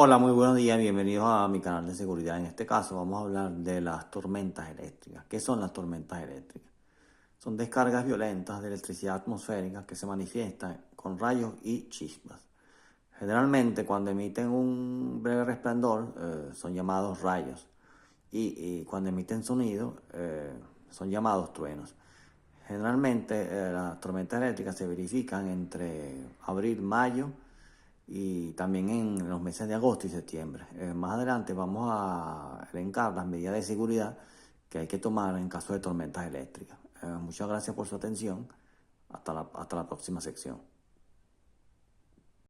Hola, muy buenos días, bienvenidos a mi canal de seguridad. En este caso vamos a hablar de las tormentas eléctricas. ¿Qué son las tormentas eléctricas? Son descargas violentas de electricidad atmosférica que se manifiestan con rayos y chispas. Generalmente cuando emiten un breve resplandor son llamados rayos y cuando emiten sonido son llamados truenos. Generalmente las tormentas eléctricas se verifican entre abril, mayo y también en los meses de agosto y septiembre. Más adelante vamos a elencar las medidas de seguridad que hay que tomar en caso de tormentas eléctricas. Muchas gracias por su atención. Hasta la próxima sección.